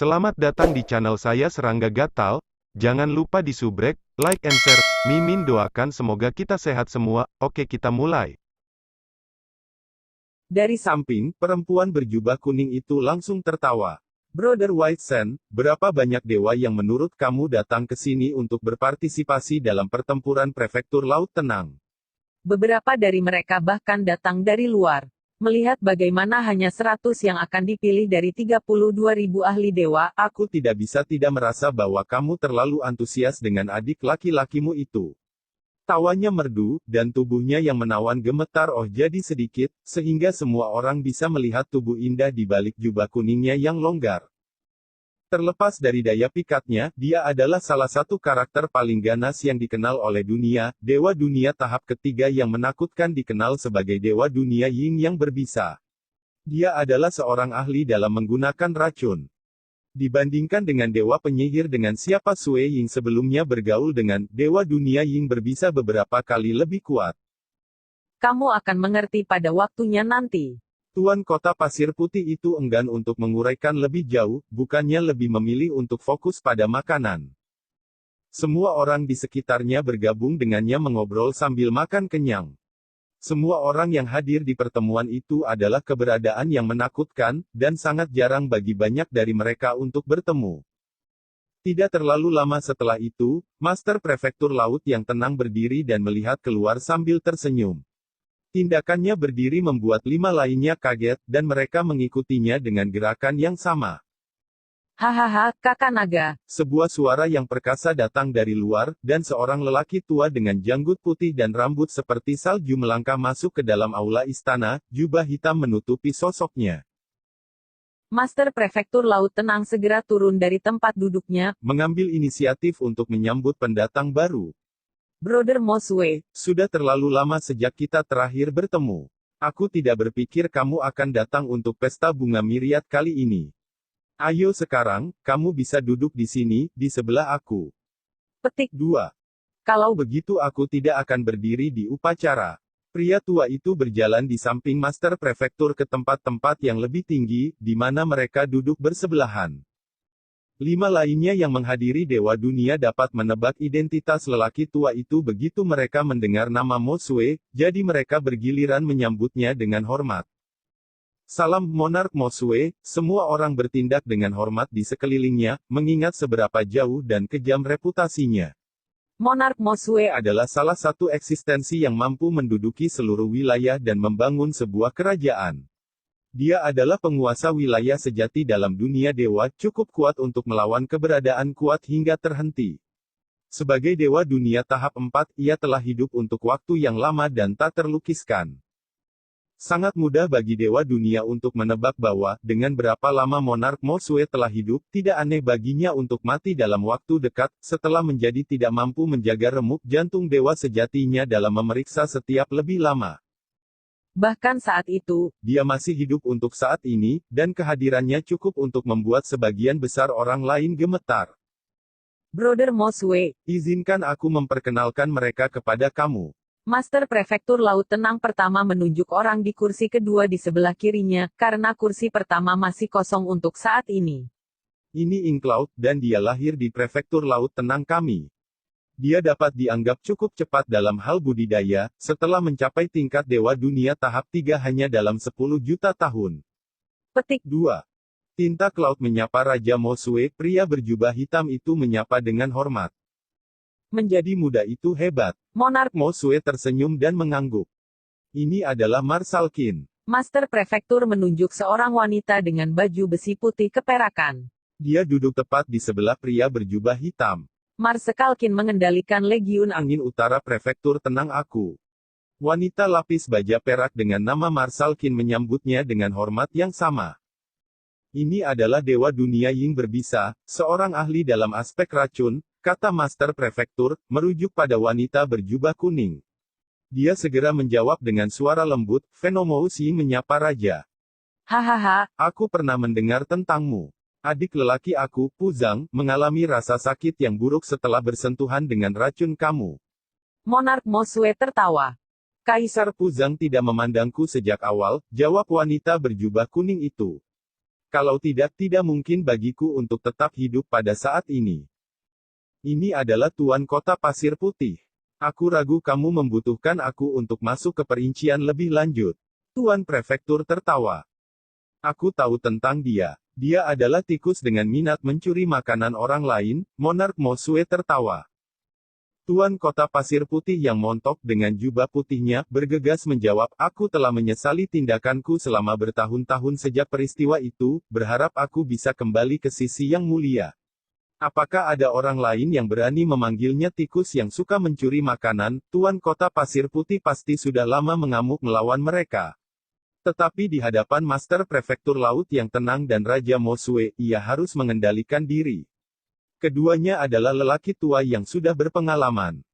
Selamat datang di channel saya Serangga Gatal. Jangan lupa di subrek, like and share. Mimin doakan semoga kita sehat semua. Oke, kita mulai. Dari samping, perempuan berjubah kuning itu langsung tertawa. Brother White Sand, berapa banyak dewa yang menurut kamu datang ke sini untuk berpartisipasi dalam pertempuran prefektur Laut Tenang? Beberapa dari mereka bahkan datang dari luar. Melihat bagaimana hanya 100 yang akan dipilih dari 32.000 ahli dewa, Aku tidak bisa tidak merasa bahwa kamu terlalu antusias dengan adik laki-lakimu itu. Tawanya merdu, dan tubuhnya yang menawan gemetar jadi sedikit, sehingga semua orang bisa melihat tubuh indah di balik jubah kuningnya yang longgar. Terlepas dari daya pikatnya, dia adalah salah satu karakter paling ganas yang dikenal oleh dunia, Dewa Dunia tahap ketiga yang menakutkan dikenal sebagai Dewa Dunia Ying yang berbisa. Dia adalah seorang ahli dalam menggunakan racun. Dibandingkan dengan Dewa Penyihir dengan siapa Sue Ying sebelumnya bergaul dengan Dewa Dunia Ying berbisa beberapa kali lebih kuat. kamu akan mengerti pada waktunya nanti. Tuan kota pasir putih itu enggan untuk menguraikan lebih jauh, bukannya lebih memilih untuk fokus pada makanan. Semua orang di sekitarnya bergabung dengannya mengobrol sambil makan kenyang. Semua orang yang hadir di pertemuan itu adalah keberadaan yang menakutkan, dan sangat jarang bagi banyak dari mereka untuk bertemu. Tidak terlalu lama setelah itu, Master Prefektur Laut yang tenang berdiri dan melihat keluar sambil tersenyum. Tindakannya berdiri membuat 5 lainnya kaget, dan mereka mengikutinya dengan gerakan yang sama. Hahaha, kakak naga. Sebuah suara yang perkasa datang dari luar, dan seorang lelaki tua dengan janggut putih dan rambut seperti salju melangkah masuk ke dalam aula istana, jubah hitam menutupi sosoknya. Master Prefektur Laut Tenang segera turun dari tempat duduknya, Mengambil inisiatif untuk menyambut pendatang baru. Brother Mosue. Sudah terlalu lama sejak kita terakhir bertemu. Aku tidak berpikir kamu akan datang untuk pesta bunga miriat kali ini. Ayo sekarang, kamu bisa duduk di sini, di sebelah aku. Petik 2. Kalau begitu aku tidak akan berdiri di upacara. Pria tua itu berjalan di samping Master Prefektur ke tempat-tempat yang lebih tinggi, di mana mereka duduk bersebelahan. 5 lainnya yang menghadiri Dewa Dunia dapat menebak identitas lelaki tua itu begitu mereka mendengar nama Mosue, jadi mereka bergiliran menyambutnya dengan hormat. Salam Monark Mosue, semua orang bertindak dengan hormat di sekelilingnya, mengingat seberapa jauh dan kejam reputasinya. Monark Mosue Adalah salah satu eksistensi yang mampu menduduki seluruh wilayah dan membangun sebuah kerajaan. Dia adalah penguasa wilayah sejati dalam dunia dewa, cukup kuat untuk melawan keberadaan kuat hingga terhenti. Sebagai Dewa Dunia tahap 4, ia telah hidup untuk waktu yang lama dan tak terlukiskan. Sangat mudah bagi Dewa Dunia untuk menebak bahwa, dengan berapa lama Monark Mosue telah hidup, tidak aneh baginya untuk mati dalam waktu dekat, setelah menjadi tidak mampu menjaga remuk jantung dewa sejatinya dalam memeriksa setiap lebih lama. bahkan saat itu, Dia masih hidup untuk saat ini, dan kehadirannya cukup untuk membuat sebagian besar orang lain gemetar. Brother Mosue. Izinkan aku memperkenalkan mereka kepada kamu. Master Prefektur Laut Tenang pertama menunjuk orang di kursi kedua di sebelah kirinya, karena kursi pertama masih kosong untuk saat ini. Ini Inkloud, dan dia lahir di Prefektur Laut Tenang kami. Dia dapat dianggap cukup cepat dalam hal budidaya, setelah mencapai tingkat Dewa Dunia tahap 3 hanya dalam 10 juta tahun. Petik 2. Tinta Cloud menyapa Raja Mosue, pria berjubah hitam itu menyapa dengan hormat. Menjadi muda itu hebat. Monark. Mosue tersenyum dan mengangguk. Ini adalah Marsalkin. Master Prefektur menunjuk seorang wanita dengan baju besi putih keperakan. Dia duduk tepat di sebelah pria berjubah hitam. Marsekalkin mengendalikan Legiun Angin Utara Prefektur Tenang aku. Wanita lapis baja perak dengan nama Marsalkin menyambutnya dengan hormat yang sama. Ini adalah Dewa Dunia Ying berbisa, seorang ahli dalam aspek racun, kata Master Prefektur, merujuk pada wanita berjubah kuning. Dia segera menjawab dengan suara lembut, Venomous Ying menyapa Raja. Hahaha, Aku pernah mendengar tentangmu. Adik lelaki aku, Puzang, mengalami rasa sakit yang buruk setelah bersentuhan dengan racun kamu. Monark Mosue tertawa. Kaisar Puzang tidak memandangku sejak awal, jawab wanita berjubah kuning itu. Kalau tidak, tidak mungkin bagiku untuk tetap hidup pada saat ini. Ini adalah Tuan Kota Pasir Putih. Aku ragu kamu membutuhkan aku untuk masuk ke perincian lebih lanjut. Tuan Prefektur tertawa. Aku tahu tentang dia. Dia adalah tikus dengan minat mencuri makanan orang lain. Monark Mosue tertawa. Tuan Kota Pasir Putih yang montok dengan jubah putihnya, bergegas menjawab, aku telah menyesali tindakanku selama bertahun-tahun sejak peristiwa itu, berharap aku bisa kembali ke sisi yang mulia. Apakah ada orang lain yang berani memanggilnya tikus yang suka mencuri makanan? Tuan Kota Pasir Putih pasti sudah lama mengamuk melawan mereka. Tetapi di hadapan Master Prefektur Laut yang tenang dan Raja Mosue, ia harus mengendalikan diri. Keduanya adalah lelaki tua yang sudah berpengalaman.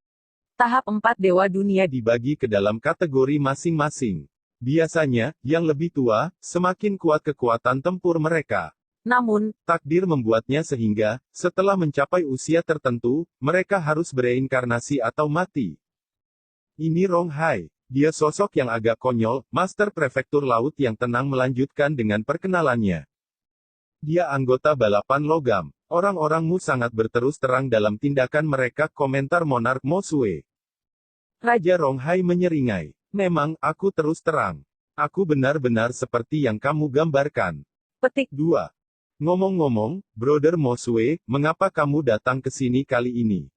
Tahap 4 Dewa Dunia Dibagi ke dalam kategori masing-masing. Biasanya, yang lebih tua, semakin kuat kekuatan tempur mereka. Namun, Takdir membuatnya sehingga, setelah mencapai usia tertentu, mereka harus bereinkarnasi atau mati. Ini Rong Hai. Dia sosok yang agak konyol, Master Prefektur Laut yang tenang melanjutkan dengan perkenalannya. Dia anggota balapan logam. Orang-orangmu sangat berterus terang dalam tindakan mereka, komentar Monark Mosue. Raja Rong Hai menyeringai. Memang, aku terus terang. Aku benar-benar seperti yang kamu gambarkan. petik 2. Ngomong-ngomong, Brother Mosue, mengapa kamu datang ke sini kali ini?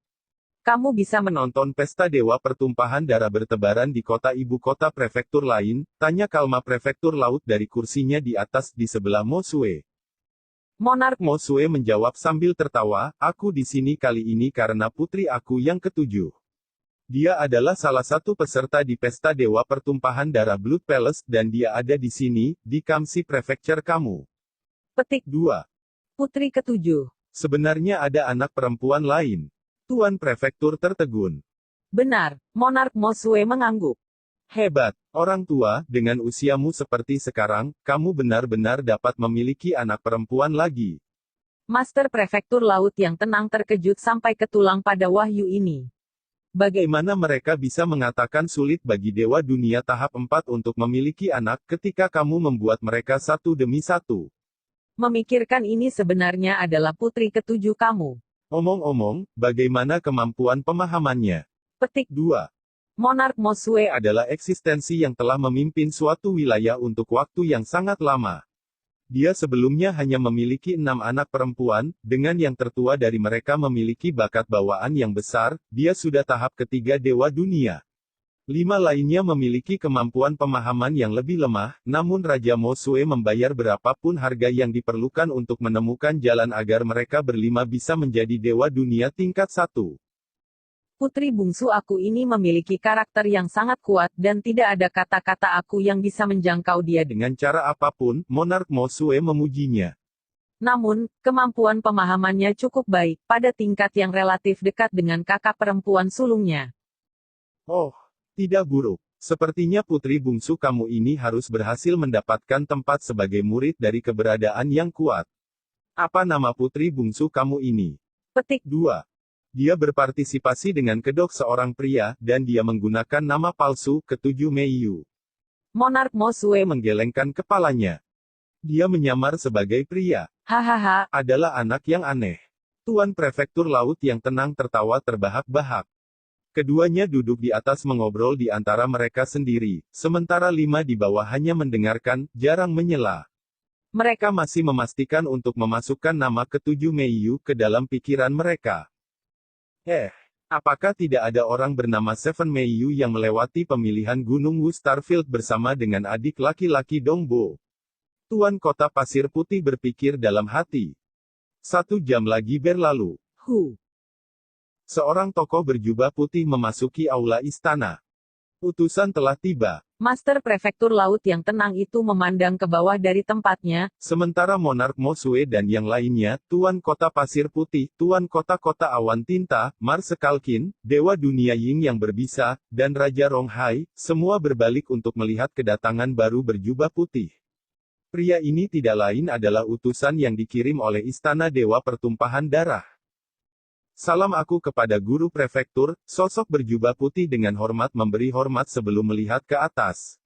kamu bisa Menonton pesta Dewa Pertumpahan Darah bertebaran di kota ibu kota prefektur lain, tanya Kalma Prefektur Laut dari kursinya di atas di sebelah Mosue. Monark Mosue menjawab sambil tertawa, aku di sini kali ini karena putri aku yang ketujuh. Dia adalah salah satu peserta di pesta Dewa Pertumpahan Darah Blood Palace, dan dia ada di sini, di Kamsi Prefecture kamu. petik 2. Putri ketujuh. Sebenarnya ada anak perempuan lain. Tuan Prefektur tertegun. Benar, Monark Mosue mengangguk. Hebat, orang tua, dengan usiamu seperti sekarang, kamu benar-benar dapat memiliki anak perempuan lagi. Master Prefektur Laut yang tenang terkejut sampai ke tulang pada wahyu ini. Bagaimana mereka bisa mengatakan sulit bagi Dewa Dunia tahap 4 untuk memiliki anak, ketika kamu membuat mereka satu demi satu? Memikirkan ini sebenarnya adalah putri ketujuh kamu. Omong-omong, bagaimana kemampuan pemahamannya? Petik 2. Monark Mosue Adalah eksistensi yang telah memimpin suatu wilayah untuk waktu yang sangat lama. Dia sebelumnya hanya memiliki 6 anak perempuan, dengan yang tertua dari mereka memiliki bakat bawaan yang besar, dia sudah tahap ketiga Dewa Dunia. 5 lainnya memiliki kemampuan pemahaman yang lebih lemah, namun Raja Mosue membayar berapapun harga yang diperlukan untuk menemukan jalan agar mereka berlima bisa menjadi Dewa Dunia tingkat 1. Putri bungsu aku ini memiliki karakter yang sangat kuat, dan tidak ada kata-kata aku yang bisa menjangkau dia. Dengan cara apapun, Monark Mosue memujinya. Namun, kemampuan pemahamannya cukup baik, pada tingkat yang relatif dekat dengan kakak perempuan sulungnya. Oh, tidak buruk. Sepertinya putri bungsu kamu ini harus berhasil mendapatkan tempat sebagai murid dari keberadaan yang kuat. Apa nama putri bungsu kamu ini? Petik 2. Dia berpartisipasi dengan kedok seorang pria, dan dia menggunakan nama palsu, ketujuh Meiyu. Monark Mosue Menggelengkan kepalanya. Dia menyamar sebagai pria. hahaha, Adalah anak yang aneh. Tuan Prefektur Laut yang tenang tertawa terbahak-bahak. Keduanya duduk di atas mengobrol di antara mereka sendiri, sementara 5 di bawah hanya mendengarkan, jarang menyela. Mereka masih memastikan untuk memasukkan nama ketujuh Meiyu ke dalam pikiran mereka. Apakah tidak ada orang bernama Seven Meiyu yang melewati pemilihan Gunung Wu Starfield bersama dengan adik laki-laki Dongbo? Tuan Kota Pasir Putih berpikir dalam hati. 1 jam lagi berlalu. Seorang tokoh berjubah putih memasuki aula istana. Utusan telah tiba. Master Prefektur Laut yang tenang itu memandang ke bawah dari tempatnya, Sementara Monark Mosue dan yang lainnya, Tuan Kota Pasir Putih, Tuan Kota-Kota Awan Tinta, Marsekalkin, Dewa Dunia Ying yang berbisa, dan Raja Rong Hai, semua berbalik untuk melihat kedatangan baru berjubah putih. Pria ini tidak lain adalah utusan yang dikirim oleh Istana Dewa Pertumpahan Darah. Salam aku kepada guru prefektur, sosok berjubah putih dengan hormat memberi hormat sebelum melihat ke atas.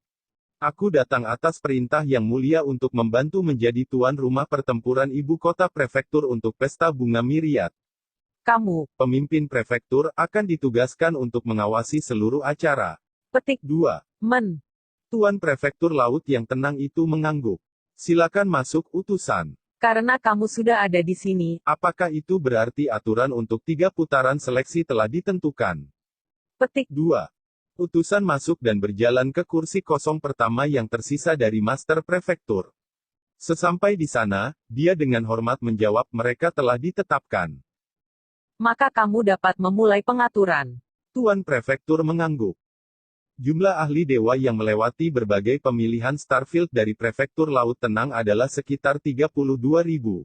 Aku datang atas perintah yang mulia untuk membantu menjadi tuan rumah pertempuran ibu kota prefektur untuk pesta bunga Myriad. Kamu, Pemimpin prefektur, akan ditugaskan untuk mengawasi seluruh acara. petik 2. Men. Tuan prefektur laut yang tenang itu mengangguk. Silakan masuk, utusan. Karena kamu sudah ada di sini, Apakah itu berarti aturan untuk 3 putaran seleksi telah ditentukan? petik 2. Utusan masuk dan berjalan ke kursi kosong pertama yang tersisa dari Master Prefektur. Sesampai di sana, dia dengan hormat menjawab mereka telah ditetapkan. maka kamu dapat memulai pengaturan. Tuan Prefektur mengangguk. Jumlah ahli dewa yang melewati berbagai pemilihan Starfield dari Prefektur Laut Tenang adalah sekitar 32.000.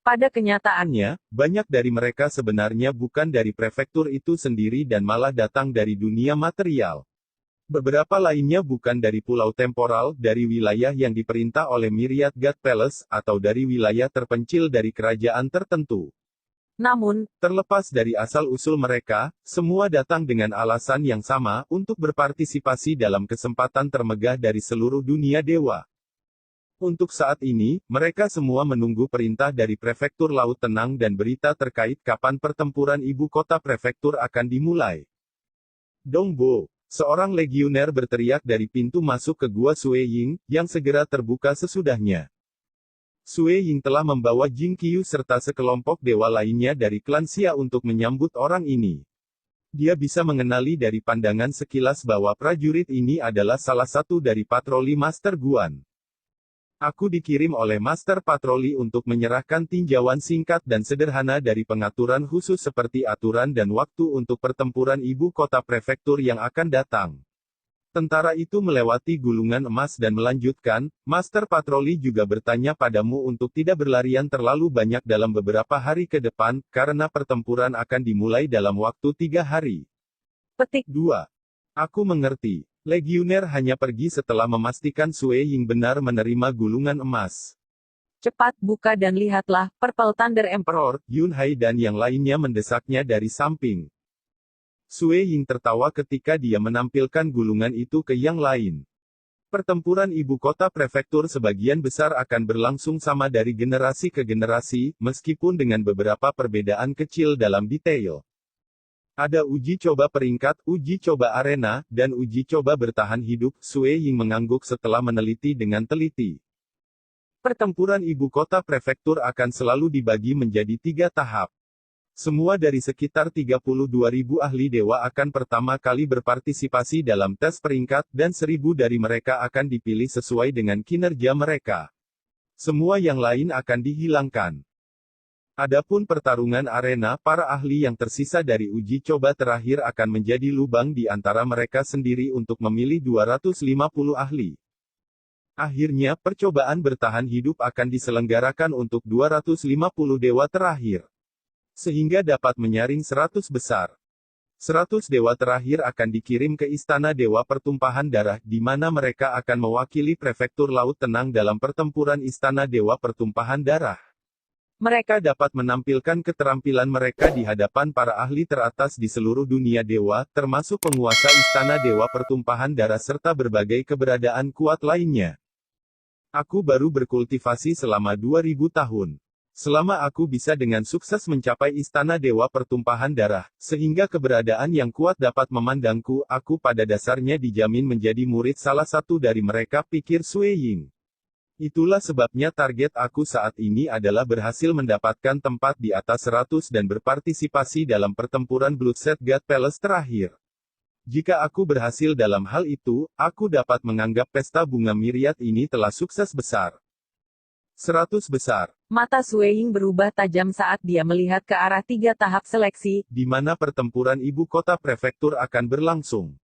Pada kenyataannya, Banyak dari mereka sebenarnya bukan dari prefektur itu sendiri dan malah datang dari dunia material. Beberapa lainnya bukan dari pulau temporal, dari wilayah yang diperintah oleh Myriad God Palace, atau dari wilayah terpencil dari kerajaan tertentu. namun, Terlepas dari asal-usul mereka, semua datang dengan alasan yang sama, untuk berpartisipasi dalam kesempatan termegah dari seluruh dunia dewa. Untuk saat ini, mereka semua menunggu perintah dari Prefektur Laut Tenang dan berita terkait kapan pertempuran ibu kota prefektur akan dimulai. Dongbo, seorang legioner berteriak dari pintu masuk ke Gua Sue Ying, yang segera terbuka sesudahnya. Sue Ying telah membawa Jing Qiu serta sekelompok dewa lainnya dari klan Xia untuk menyambut orang ini. Dia bisa mengenali dari pandangan sekilas bahwa prajurit ini adalah salah satu dari patroli Master Guan. Aku dikirim oleh Master Patroli untuk menyerahkan tinjauan singkat dan sederhana dari pengaturan khusus seperti aturan dan waktu untuk pertempuran ibu kota prefektur yang akan datang. Tentara itu melewati gulungan emas dan melanjutkan, Master Patroli juga bertanya padamu untuk tidak berlarian terlalu banyak dalam beberapa hari ke depan, karena pertempuran akan dimulai dalam waktu 3 hari. petik 2. Aku mengerti. Legioner hanya pergi setelah memastikan Sue Ying benar menerima gulungan emas. cepat buka dan lihatlah, Purple Thunder Emperor. Yun Hai dan yang lainnya mendesaknya dari samping. Sue Ying tertawa ketika dia menampilkan gulungan itu ke yang lain. Pertempuran ibu kota prefektur sebagian besar akan berlangsung sama dari generasi ke generasi, meskipun dengan beberapa perbedaan kecil dalam detail. Ada uji coba peringkat, uji coba arena, dan uji coba bertahan hidup. Sue Ying mengangguk setelah meneliti dengan teliti. Pertempuran ibu kota prefektur akan selalu dibagi menjadi 3 tahap. Semua dari sekitar 32.000 ahli dewa akan pertama kali berpartisipasi dalam tes peringkat, dan 1.000 dari mereka akan dipilih sesuai dengan kinerja mereka. Semua yang lain akan dihilangkan. Adapun pertarungan arena, para ahli yang tersisa dari uji coba terakhir akan menjadi lubang di antara mereka sendiri untuk memilih 250 ahli. Akhirnya, percobaan bertahan hidup akan diselenggarakan untuk 250 dewa terakhir. Sehingga dapat menyaring 100 besar. 100 dewa terakhir akan dikirim ke Istana Dewa Pertumpahan Darah, di mana mereka akan mewakili Prefektur Laut Tenang dalam pertempuran Istana Dewa Pertumpahan Darah. Mereka dapat menampilkan keterampilan mereka di hadapan para ahli teratas di seluruh dunia dewa, termasuk penguasa Istana Dewa Pertumpahan Darah serta berbagai keberadaan kuat lainnya. Aku baru berkultivasi selama 2000 tahun. Selama aku bisa dengan sukses mencapai Istana Dewa Pertumpahan Darah, sehingga keberadaan yang kuat dapat memandangku, aku pada dasarnya dijamin menjadi murid salah satu dari mereka, pikir Sue Ying. Itulah sebabnya target aku saat ini adalah berhasil mendapatkan tempat di atas 100 dan berpartisipasi dalam pertempuran Bloodset God Palace terakhir. Jika aku berhasil dalam hal itu, aku dapat menganggap pesta bunga Myriad ini telah sukses besar. 100 besar. Mata Sue Ying berubah tajam saat dia melihat ke arah 3 tahap seleksi, Di mana pertempuran ibu kota prefektur akan berlangsung.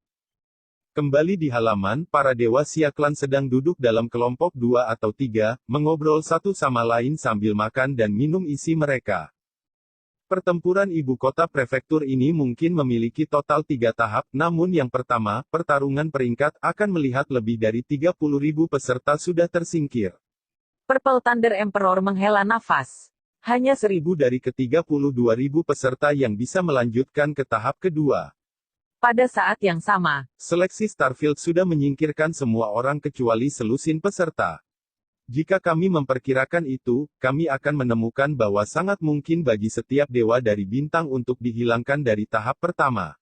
Kembali di halaman, para dewa Xia klan sedang duduk dalam kelompok 2 atau 3, mengobrol satu sama lain sambil makan dan minum isi mereka. Pertempuran ibu kota prefektur ini mungkin memiliki total 3 tahap, namun yang pertama, pertarungan peringkat, akan melihat lebih dari 30.000 peserta sudah tersingkir. Purple Thunder Emperor menghela nafas. Hanya 1.000 dari ke 32.000 peserta yang bisa melanjutkan ke tahap kedua. Pada saat yang sama, Seleksi Starfield sudah menyingkirkan semua orang kecuali selusin peserta. Jika kami memperkirakan itu, kami akan menemukan bahwa sangat mungkin bagi setiap dewa dari bintang untuk dihilangkan dari tahap pertama.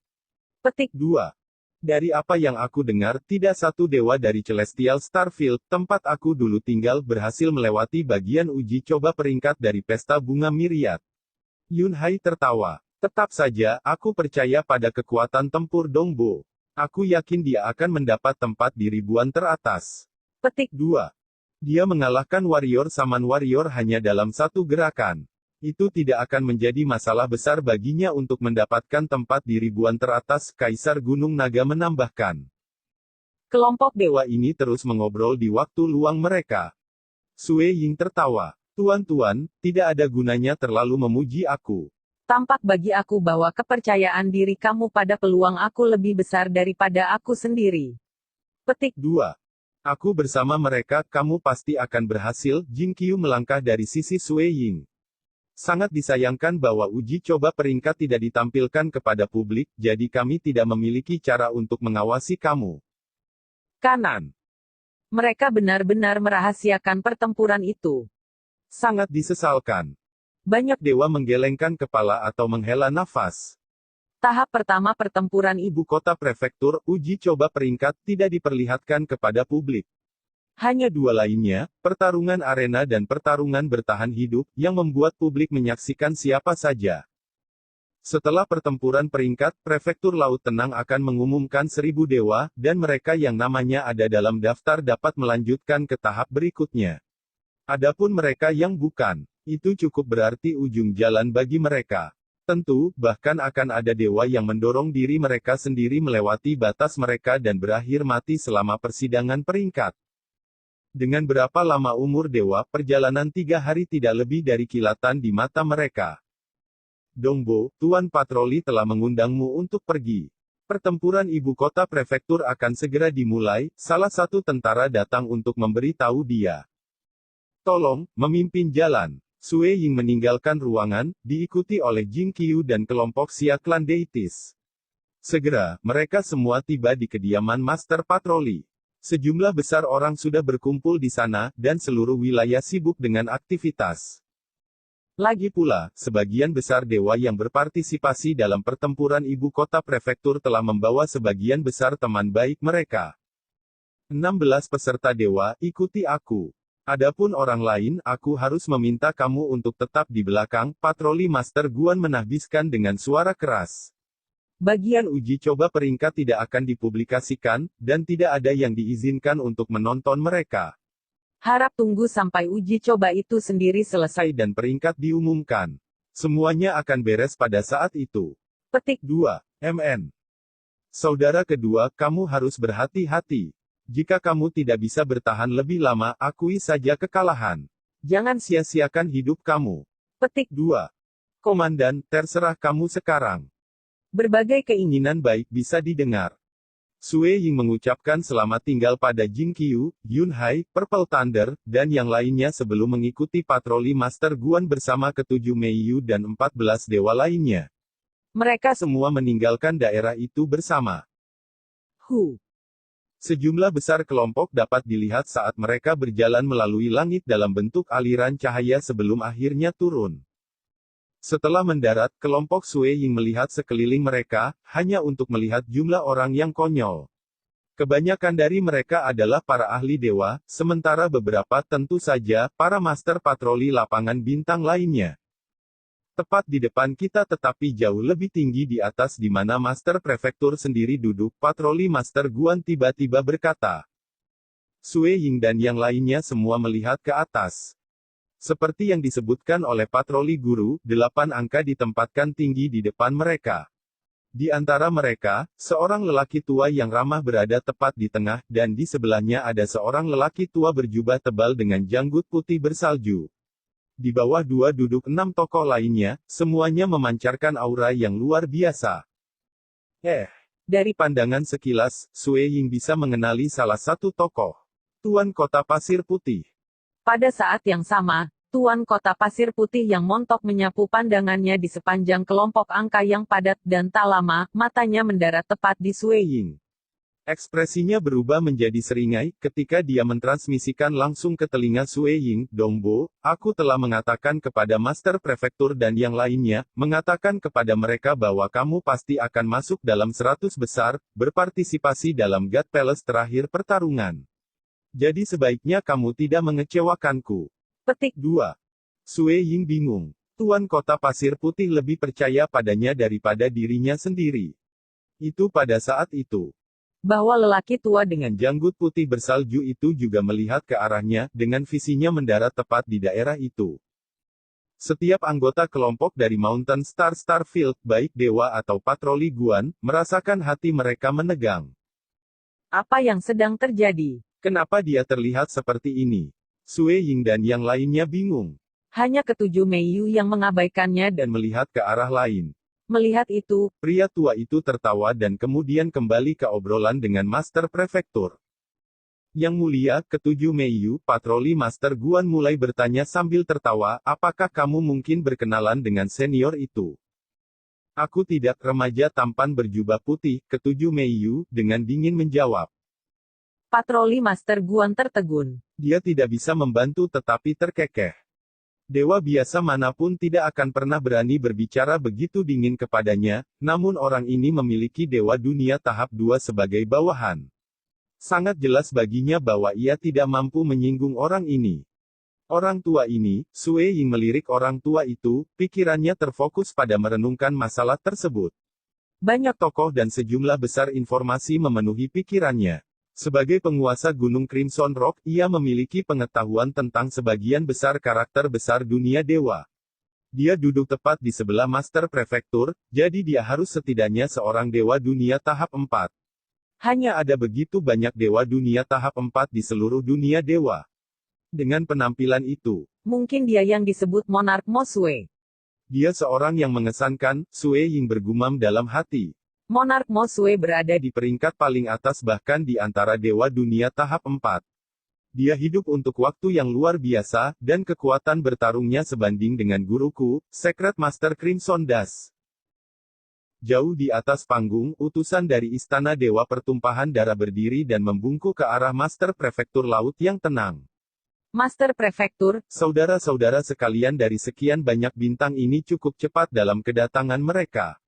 petik 2. Dari apa yang aku dengar, tidak satu dewa dari Celestial Starfield, tempat aku dulu tinggal, berhasil melewati bagian uji coba peringkat dari Pesta Bunga Myriad. Yunhai tertawa. Tetap saja, aku percaya pada kekuatan tempur Dongbo. Aku yakin dia akan mendapat tempat di ribuan teratas. petik 2. Dia mengalahkan warrior Saman Warrior hanya dalam satu gerakan. Itu tidak akan menjadi masalah besar baginya untuk mendapatkan tempat di ribuan teratas, Kaisar Gunung Naga menambahkan. kelompok Dewa ini terus mengobrol di waktu luang mereka. Sue Ying tertawa. Tuan-tuan, tidak ada gunanya terlalu memuji aku. tampak bagi aku bahwa kepercayaan diri kamu pada peluang aku lebih besar daripada aku sendiri. Petik 2. Aku bersama mereka, kamu pasti akan berhasil. Jing Qiu melangkah dari sisi Sue Ying. Sangat disayangkan bahwa uji coba peringkat tidak ditampilkan kepada publik, jadi kami tidak memiliki cara untuk mengawasi kamu. kanan. Mereka benar-benar merahasiakan pertempuran itu. Sangat disesalkan. Banyak Dewa menggelengkan kepala atau menghela nafas. tahap pertama pertempuran Ibu kota prefektur, uji coba peringkat, tidak diperlihatkan kepada publik. Hanya dua lainnya, pertarungan arena dan pertarungan bertahan hidup, yang membuat publik menyaksikan siapa saja. Setelah pertempuran peringkat, prefektur Laut Tenang akan mengumumkan 1000 dewa, dan mereka yang namanya ada dalam daftar dapat melanjutkan ke tahap berikutnya. Adapun mereka yang bukan, itu cukup berarti ujung jalan bagi mereka. Tentu, bahkan akan ada dewa yang mendorong diri mereka sendiri melewati batas mereka dan berakhir mati selama persidangan peringkat. Dengan berapa lama umur dewa, perjalanan 3 hari tidak lebih dari kilatan di mata mereka. Dongbo, Tuan Patroli telah mengundangmu untuk pergi. Pertempuran ibu kota prefektur akan segera dimulai, salah satu tentara datang untuk memberi tahu dia. Tolong, memimpin jalan. Sue Ying meninggalkan ruangan, diikuti oleh Jing Qiu dan kelompok Xia Clan Deities. Segera, mereka semua tiba di kediaman Master Patroli. Sejumlah besar orang sudah berkumpul di sana, dan seluruh wilayah sibuk dengan aktivitas. Lagi pula, sebagian besar dewa yang berpartisipasi dalam pertempuran ibu kota prefektur telah membawa sebagian besar teman baik mereka. 16 peserta dewa, ikuti aku. Adapun orang lain, aku harus meminta kamu untuk tetap di belakang, Patroli Master Guan menahbiskan dengan suara keras. Bagian uji coba peringkat tidak akan dipublikasikan, dan tidak ada yang diizinkan untuk menonton mereka. harap tunggu sampai uji coba itu sendiri selesai. Dan peringkat diumumkan. Semuanya akan beres pada saat itu. Petik 2. MN. Saudara kedua, kamu harus berhati-hati. Jika kamu tidak bisa bertahan lebih lama, akui saja kekalahan. Jangan sia-siakan hidup kamu. petik 2. Komandan, terserah kamu sekarang. berbagai Keinginan baik bisa didengar. Sue Ying mengucapkan selamat tinggal pada Jing Qiu, Yunhai, Purple Thunder, dan yang lainnya sebelum mengikuti patroli Master Guan bersama ke-7 Meiyu dan 14 dewa lainnya. mereka Semua meninggalkan daerah itu bersama. Sejumlah besar kelompok dapat dilihat saat mereka berjalan melalui langit dalam bentuk aliran cahaya sebelum akhirnya turun. Setelah mendarat, kelompok Sue Ying melihat sekeliling mereka, hanya untuk melihat jumlah orang yang konyol. Kebanyakan dari mereka adalah para ahli dewa, sementara beberapa tentu saja, para master patroli lapangan bintang lainnya. Tepat di depan kita tetapi jauh lebih tinggi di atas di mana Master Prefektur sendiri duduk, patroli Master Guan tiba-tiba berkata. Sue Ying dan yang lainnya semua melihat ke atas. Seperti yang disebutkan oleh patroli guru, 8 angka ditempatkan tinggi di depan mereka. Di antara mereka, seorang lelaki tua yang ramah berada tepat di tengah, dan di sebelahnya ada seorang lelaki tua berjubah tebal dengan janggut putih bersalju. Di bawah dua duduk 6 tokoh lainnya, semuanya memancarkan aura yang luar biasa. Dari pandangan sekilas, Sue Ying bisa mengenali salah satu tokoh. Tuan Kota Pasir Putih. pada saat yang sama, Tuan Kota Pasir Putih yang montok menyapu pandangannya di sepanjang kelompok angka yang padat dan tak lama, matanya mendarat tepat di Sue Ying. Ekspresinya berubah menjadi seringai, ketika dia mentransmisikan langsung ke telinga Sue Ying, Dongbo, aku telah mengatakan kepada Master Prefektur dan yang lainnya, mengatakan kepada mereka bahwa kamu pasti akan masuk dalam 100 besar, berpartisipasi dalam God Palace terakhir pertarungan. Jadi sebaiknya kamu tidak mengecewakanku. Petik 2. Sue Ying bingung. Tuan Kota Pasir Putih lebih percaya padanya daripada dirinya sendiri. Itu pada saat itu. bahwa lelaki tua dengan Janggut putih bersalju itu juga melihat ke arahnya, dengan visinya mendarat tepat di daerah itu. Setiap anggota kelompok dari Mountain Star Starfield, baik dewa atau patroli Guan, merasakan hati mereka menegang. apa yang sedang terjadi. Kenapa dia terlihat seperti ini? Sue Ying dan yang lainnya bingung, Hanya ketujuh Meiyu yang mengabaikannya dan dan melihat ke arah lain. melihat itu, Pria tua itu tertawa dan kemudian kembali ke obrolan dengan Master Prefektur. Yang mulia, ketujuh Meiyu, patroli Master Guan mulai bertanya sambil tertawa, apakah kamu mungkin berkenalan dengan senior itu? Aku tidak, remaja tampan berjubah putih, ketujuh Meiyu, dengan dingin menjawab. patroli Master Guan tertegun. Dia tidak bisa membantu tetapi terkekeh. Dewa biasa manapun tidak akan pernah berani berbicara begitu dingin kepadanya, namun orang ini memiliki Dewa Dunia tahap 2 sebagai bawahan. Sangat jelas baginya bahwa ia tidak mampu menyinggung orang ini. Orang tua ini, Sue Ying melirik orang tua itu, pikirannya terfokus pada merenungkan masalah tersebut. Banyak tokoh dan sejumlah besar informasi memenuhi pikirannya. Sebagai penguasa Gunung Crimson Rock, ia memiliki pengetahuan tentang sebagian besar karakter besar dunia dewa. Dia duduk tepat di sebelah Master Prefektur, jadi dia harus setidaknya seorang dewa dunia tahap 4. Hanya ada begitu banyak dewa dunia tahap 4 di seluruh dunia dewa. Dengan penampilan itu, Mungkin dia yang disebut Monark Mosue. dia seorang yang mengesankan, Sue Ying bergumam dalam hati. Monark Mosue berada Di di peringkat paling atas bahkan di antara dewa dunia tahap 4. Dia hidup untuk waktu yang luar biasa, dan kekuatan bertarungnya sebanding dengan guruku, Secret Master Crimson Dash. Jauh di atas panggung, utusan dari Istana Dewa Pertumpahan Darah berdiri dan membungkuk ke arah Master Prefektur Laut yang tenang. Master Prefektur. Saudara-saudara sekalian dari sekian banyak bintang ini cukup cepat dalam kedatangan mereka.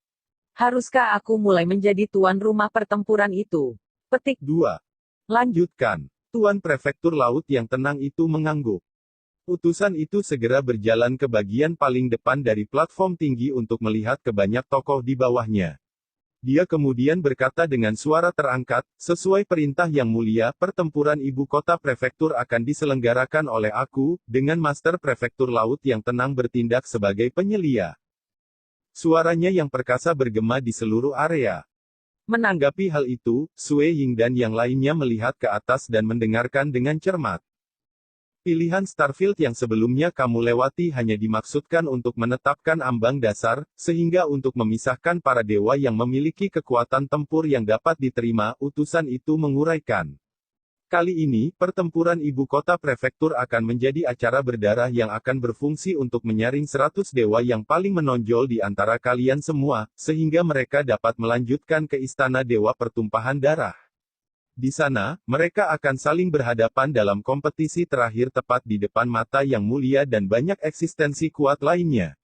Haruskah aku mulai menjadi tuan rumah pertempuran itu? Petik 2. Lanjutkan. Tuan Prefektur Laut yang tenang itu mengangguk. Utusan itu segera berjalan ke bagian paling depan dari platform tinggi untuk melihat ke banyak tokoh di bawahnya. Dia kemudian berkata dengan suara terangkat, sesuai perintah yang mulia, pertempuran ibu kota prefektur akan diselenggarakan oleh aku, dengan Master Prefektur Laut yang tenang bertindak sebagai penyelia. Suaranya yang perkasa bergema di seluruh area. Menanggapi hal itu, Sue Ying dan yang lainnya melihat ke atas dan mendengarkan dengan cermat. Pilihan Starfield yang sebelumnya kamu lewati hanya dimaksudkan untuk menetapkan ambang dasar, sehingga untuk memisahkan para dewa yang memiliki kekuatan tempur yang dapat diterima, utusan itu menguraikan. Kali ini, pertempuran ibu kota prefektur akan menjadi acara berdarah yang akan berfungsi untuk menyaring 100 dewa yang paling menonjol di antara kalian semua, sehingga mereka dapat melanjutkan ke Istana Dewa Pertumpahan Darah. Di sana, mereka akan saling berhadapan dalam kompetisi terakhir tepat di depan mata yang mulia dan banyak eksistensi kuat lainnya.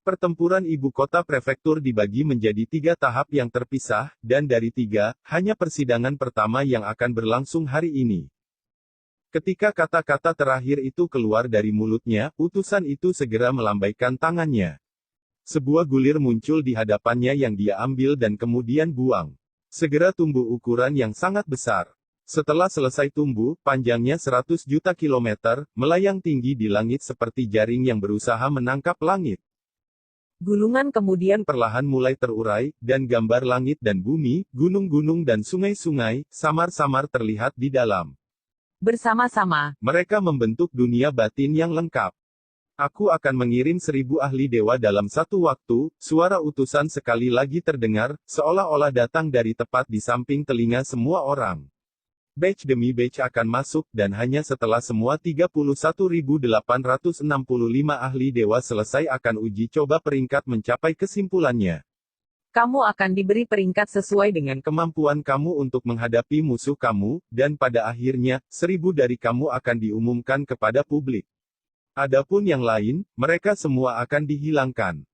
Pertempuran ibu kota prefektur dibagi menjadi 3 tahap yang terpisah, dan dari 3, hanya persidangan pertama yang akan berlangsung hari ini. Ketika kata-kata terakhir itu keluar dari mulutnya, utusan itu segera melambaikan tangannya. Sebuah gulir muncul di hadapannya yang dia ambil dan kemudian buang. Segera tumbuh ukuran yang sangat besar. Setelah selesai tumbuh, panjangnya 100 juta kilometer, melayang tinggi di langit seperti jaring yang berusaha menangkap langit. Gulungan kemudian Perlahan mulai terurai, dan gambar langit dan bumi, gunung-gunung dan sungai-sungai, samar-samar terlihat di dalam. bersama-sama. Mereka membentuk dunia batin yang lengkap. Aku akan mengirim 1000 ahli dewa dalam satu waktu, suara utusan sekali lagi terdengar, seolah-olah datang dari tepat di samping telinga semua orang. Batch demi batch akan masuk, dan hanya setelah semua 31.865 ahli dewa selesai akan uji coba peringkat mencapai kesimpulannya. Kamu akan diberi peringkat sesuai dengan Kemampuan kamu untuk menghadapi musuh kamu, dan pada akhirnya, 1.000 dari kamu akan diumumkan kepada publik. Adapun yang lain, mereka semua akan dihilangkan.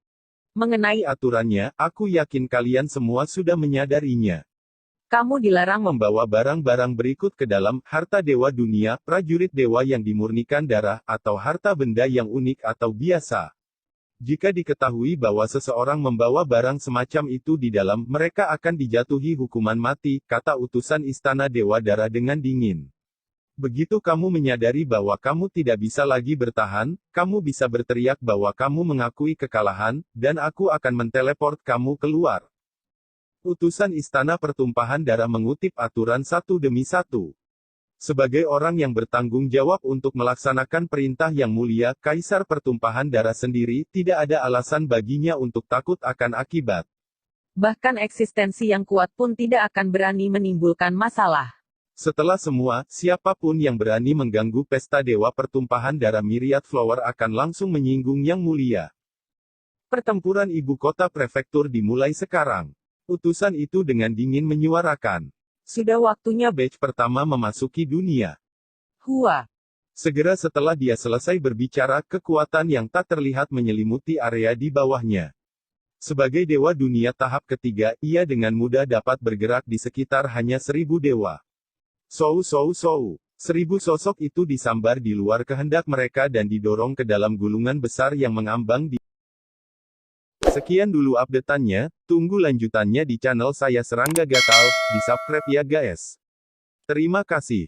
Mengenai aturannya, aku yakin kalian semua sudah menyadarinya. kamu dilarang Membawa barang-barang berikut ke dalam harta dewa dunia, prajurit dewa yang dimurnikan darah, atau harta benda yang unik atau biasa. Jika diketahui bahwa seseorang membawa barang semacam itu di dalam, mereka akan dijatuhi hukuman mati, kata utusan Istana Dewa Darah dengan dingin. Begitu kamu menyadari bahwa kamu tidak bisa lagi bertahan, kamu bisa berteriak bahwa kamu mengakui kekalahan, dan aku akan menteleport kamu keluar. Utusan Istana Pertumpahan Darah mengutip aturan satu demi satu. Sebagai orang yang bertanggung jawab untuk melaksanakan perintah yang mulia, Kaisar Pertumpahan Darah sendiri, tidak ada alasan baginya untuk takut akan akibat. bahkan eksistensi yang kuat pun tidak akan berani menimbulkan masalah. Setelah semua, siapapun yang berani mengganggu pesta Dewa Pertumpahan Darah Myriad Flower akan langsung menyinggung Yang Mulia. Pertempuran ibu kota prefektur dimulai sekarang. Utusan itu dengan dingin menyuarakan. Sudah waktunya batch pertama memasuki dunia. Hua. Segera setelah dia selesai berbicara, kekuatan yang tak terlihat menyelimuti area di bawahnya. Sebagai dewa dunia tahap ketiga, ia dengan mudah dapat bergerak di sekitar hanya 1.000 dewa. 1.000 sosok itu disambar di luar kehendak mereka dan didorong ke dalam gulungan besar yang mengambang di. Sekian dulu update-annya, tunggu lanjutannya di channel saya Serangga Gatal, di subscribe ya guys. Terima kasih.